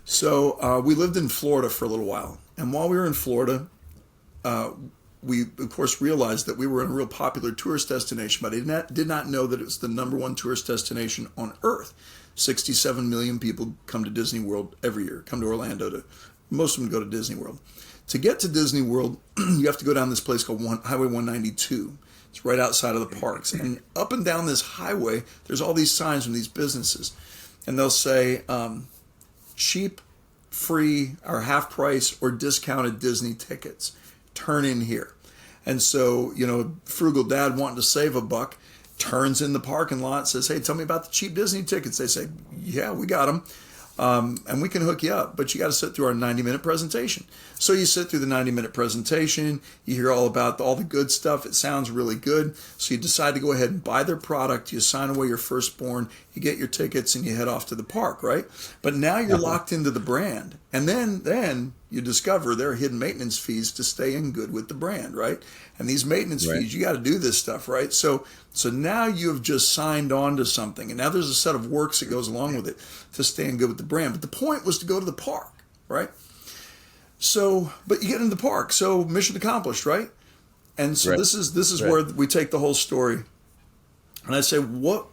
So we lived in Florida for a little while. And while we were in Florida, we, of course, realized that we were in a real popular tourist destination, but I did not know that it was the number one tourist destination on Earth. 67 million people come to Disney World every year, come to Orlando. Most of them go to Disney World. To get to Disney World, you have to go down this place called Highway 192. It's right outside of the parks. And up and down this highway, there's all these signs from these businesses. And they'll say, cheap, free, or half price, or discounted Disney tickets. Turn in here. And so, frugal dad wanting to save a buck turns in the parking lot, says, hey, tell me about the cheap Disney tickets. They say, yeah, we got them. And we can hook you up, but you got to sit through our 90-minute presentation. So you sit through the 90-minute presentation, you hear all about all the good stuff. It sounds really good. So you decide to go ahead and buy their product. You sign away your firstborn, you get your tickets, and you head off to the park, right? But now you're locked into the brand. And then you discover there are hidden maintenance fees to stay in good with the brand, right? And these maintenance fees, you got to do this stuff, right? So now you have just signed on to something, and now there's a set of works that goes along with it to stay in good with the brand. But the point was to go to the park, right? So, but you get into the park, so mission accomplished, right? And so this is where we take the whole story, and I say, what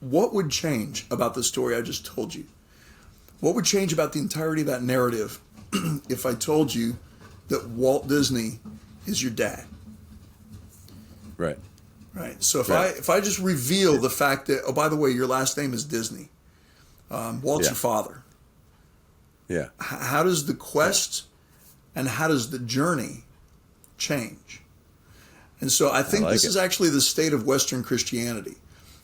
would change about the story I just told you? What would change about the entirety of that narrative if I told you that Walt Disney is your dad? Right. Right. So if I just reveal the fact that, oh, by the way, your last name is Disney, Walt's your father. Yeah. How does the quest and how does the journey change? And so I think this is actually the state of Western Christianity.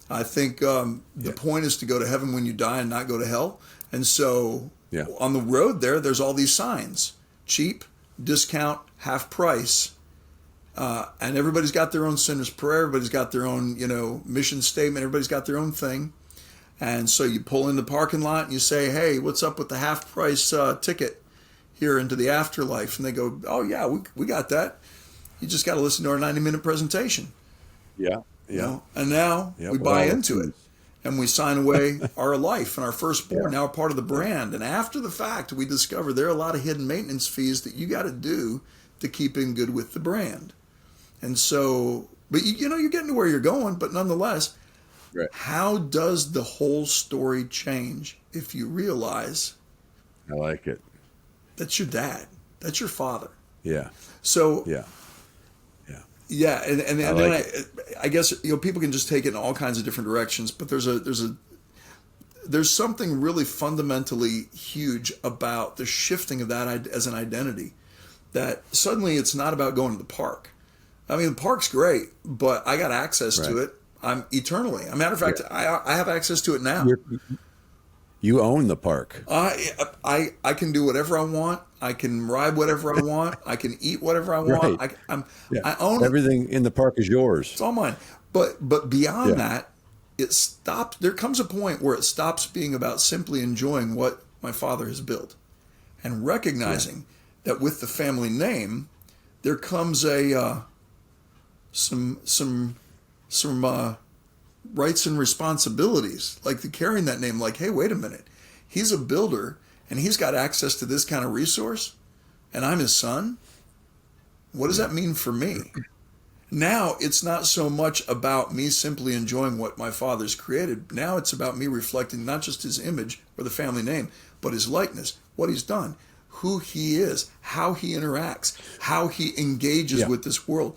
I think the point is to go to heaven when you die and not go to hell. And so on the road there's all these signs: cheap, discount, half price. And everybody's got their own sinner's prayer. Everybody's got their own, mission statement. Everybody's got their own thing. And so you pull in the parking lot and you say, hey, what's up with the half price ticket here into the afterlife? And they go, oh, yeah, we got that. You just got to listen to our 90-minute presentation. Yeah. Yeah. And now we buy into it. And we sign away our life and our firstborn. Now we're part of the brand. And after the fact, we discover there are a lot of hidden maintenance fees that you got to do to keep in good with the brand. And so, but you're getting to where you're going, but nonetheless, how does the whole story change if you realize I like it. That's your dad, that's your father? Yeah. So yeah, and then I guess people can just take it in all kinds of different directions, but there's something really fundamentally huge about the shifting of that as an identity, that suddenly it's not about going to the park. I mean, the park's great, but I got access to it. I'm eternally. As a matter of fact, I have access to it now. You own the park. I can do whatever I want. I can ride whatever I want. I can eat whatever I want. Right. I own everything in the park is yours. It's all mine. But beyond that, it stops. There comes a point where it stops being about simply enjoying what my father has built, and recognizing that with the family name, there comes some rights and responsibilities, like the carrying that name. Like, hey, wait a minute, he's a builder and he's got access to this kind of resource, and I'm his son. What does that mean for me? Now it's not so much about me simply enjoying what my father's created. Now it's about me reflecting not just his image or the family name, but his likeness, what he's done, who he is, how he interacts, how he engages with this world.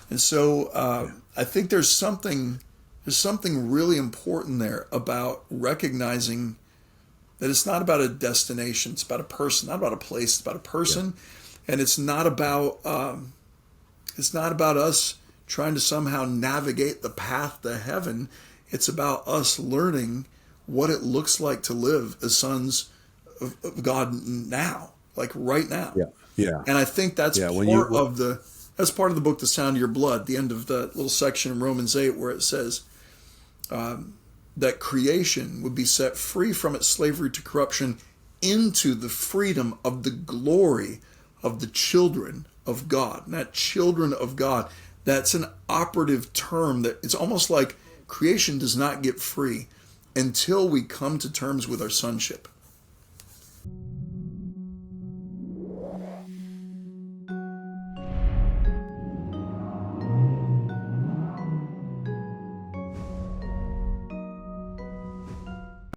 And so I think there's something really important there about recognizing that it's not about a destination, it's about a person, not about a place, it's about a person. And it's not about us trying to somehow navigate the path to heaven. It's about us learning what it looks like to live as sons of God now, like right now. And I think that's that's part of the book, The Sound of Your Blood, the end of the little section in Romans 8 where it says that creation would be set free from its slavery to corruption into the freedom of the glory of the children of God. And that children of God, that's an operative term that it's almost like creation does not get free until we come to terms with our sonship.